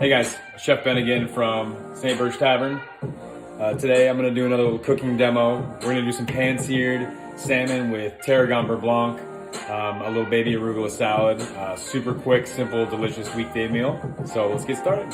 Hey guys, Chef Ben again from St. Burch Tavern. Today I'm going to do another little cooking demo. We're going to do some pan-seared salmon with Tarragon Beurre Blanc, a little baby arugula salad, super quick, simple, delicious weekday meal. So let's get started.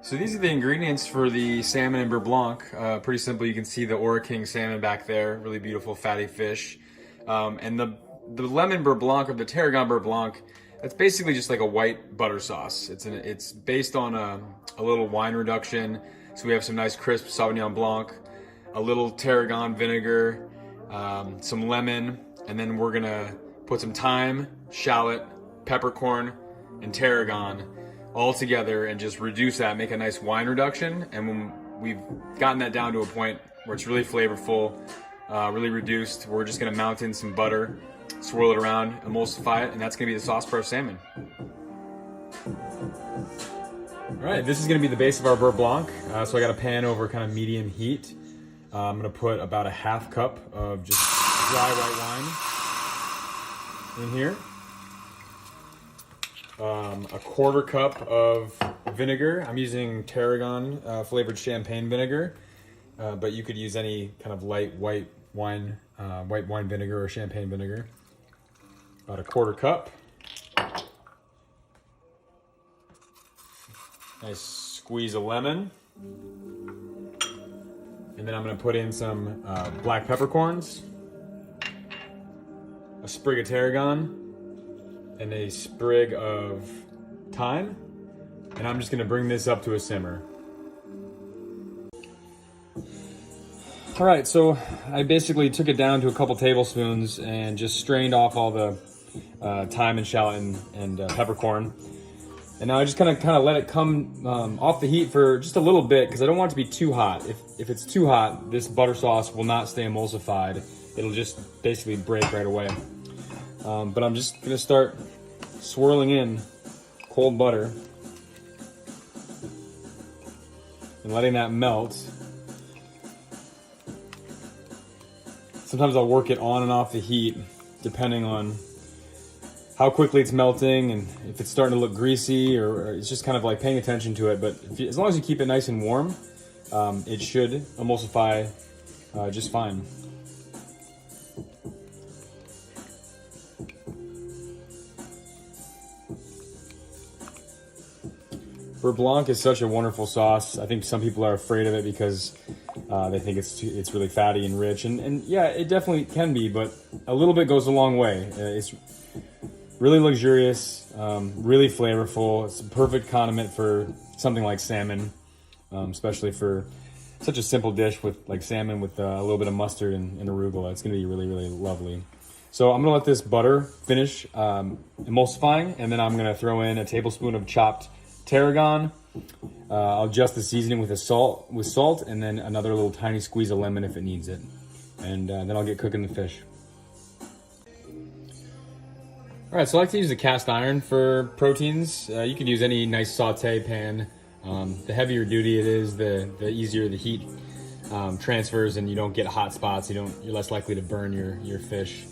So these are the ingredients for the salmon and beurre blanc. Pretty simple. You can see the Ora King salmon back there, really beautiful fatty fish. And the lemon beurre blanc or the Tarragon Beurre Blanc, it's basically just like a white butter sauce. It's based on a little wine reduction. So we have some nice crisp Sauvignon Blanc, a little tarragon vinegar, some lemon, and then we're gonna put some thyme, shallot, peppercorn, and tarragon all together and just reduce that, make a nice wine reduction. And when we've gotten that down to a point where it's really flavorful, really reduced, we're just gonna mount in some butter, swirl it around, emulsify it, and that's gonna be the sauce for our salmon. All right, this is gonna be the base of our beurre blanc. So I got a pan over kind of medium heat. I'm gonna put about a half cup of just dry white wine in here. A quarter cup of vinegar. I'm using tarragon flavored champagne vinegar, but you could use any kind of light white wine vinegar or champagne vinegar. About a quarter cup. Nice squeeze of lemon. And then I'm going to put in some black peppercorns, a sprig of tarragon, and a sprig of thyme. And I'm just going to bring this up to a simmer. All right, so I basically took it down to a couple tablespoons and just strained off all the thyme and shallot and peppercorn. And now I just kind of let it come off the heat for just a little bit because I don't want it to be too hot. If it's too hot, this butter sauce will not stay emulsified. It'll just basically break right away. But I'm just gonna start swirling in cold butter and letting that melt. Sometimes I'll work it on and off the heat depending on how quickly it's melting and if it's starting to look greasy or it's just kind of like paying attention to it. But as long as you keep it nice and warm, it should emulsify just fine. Beurre Blanc is such a wonderful sauce. I think some people are afraid of it because they think it's really fatty and rich, and yeah, it definitely can be, but a little bit goes a long way. It's really luxurious, really flavorful. It's a perfect condiment for something like salmon, especially for such a simple dish with like salmon with a little bit of mustard and arugula. It's gonna be really, really lovely. So I'm gonna let this butter finish emulsifying, and then I'm gonna throw in a tablespoon of chopped tarragon. I'll adjust the seasoning with salt, and then another little tiny squeeze of lemon if it needs it. And then I'll get cooking the fish. All right, so I like to use a cast iron for proteins. You can use any nice saute pan. The heavier duty it is, the easier the heat transfers, and you don't get hot spots. You're less likely to burn your fish.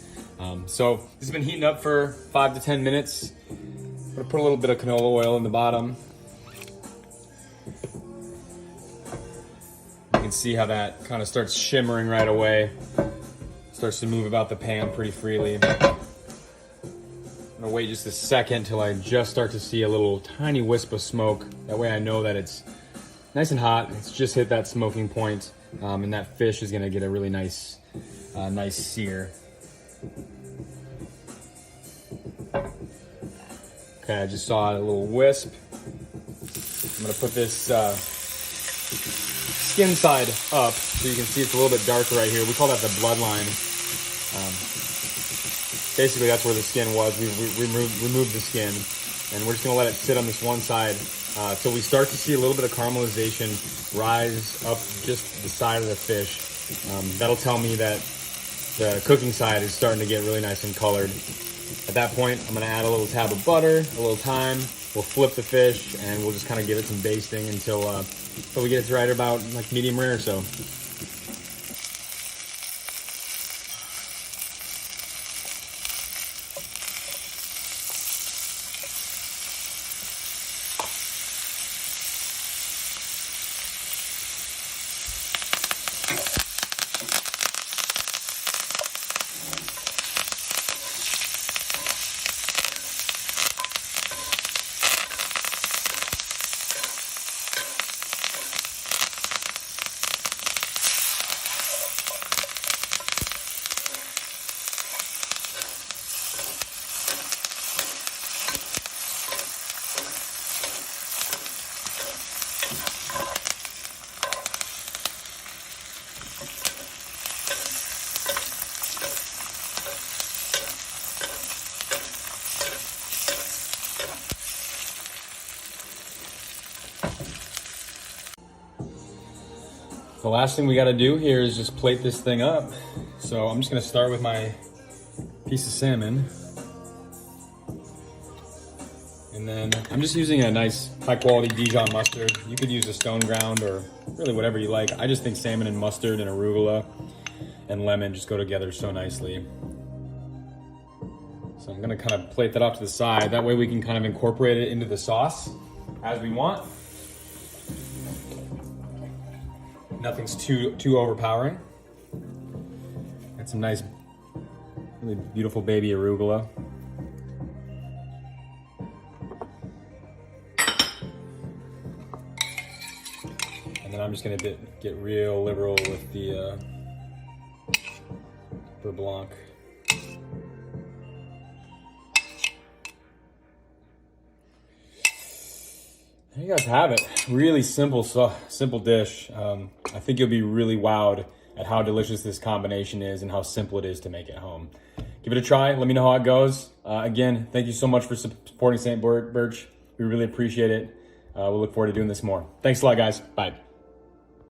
So this has been heating up for 5 to 10 minutes. I'm gonna put a little bit of canola oil in the bottom. You can see how that kind of starts shimmering right away. Starts to move about the pan pretty freely. I'm gonna wait just a second till I just start to see a little tiny wisp of smoke. That way I know that it's nice and hot. It's just hit that smoking point, and that fish is gonna get a really nice sear. Okay, I just saw a little wisp. I'm gonna put this skin side up so you can see it's a little bit darker right here. We call that the bloodline. Basically, that's where the skin was. We removed the skin, and we're just gonna let it sit on this one side till we start to see a little bit of caramelization rise up just the side of the fish. That'll tell me that the cooking side is starting to get really nice and colored. At that point, I'm gonna add a little tab of butter, a little thyme. We'll flip the fish and we'll just kind of give it some basting until we get it right about like medium rare or so. The last thing we got to do here is just plate this thing up. So I'm just going to start with my piece of salmon. And then I'm just using a nice high quality Dijon mustard. You could use a stone ground or really whatever you like. I just think salmon and mustard and arugula and lemon just go together so nicely. So I'm gonna kind of plate that off to the side. That way we can kind of incorporate it into the sauce as we want. Nothing's too overpowering. Got some nice, really beautiful baby arugula. And then I'm just gonna get real liberal with the Beurre Blanc. There you guys have it. Really simple dish. I think you'll be really wowed at how delicious this combination is and how simple it is to make at home. Give it a try. Let me know how it goes. Again, thank you so much for supporting St. Burch. We really appreciate it. We'll look forward to doing this more. Thanks a lot, guys. Bye.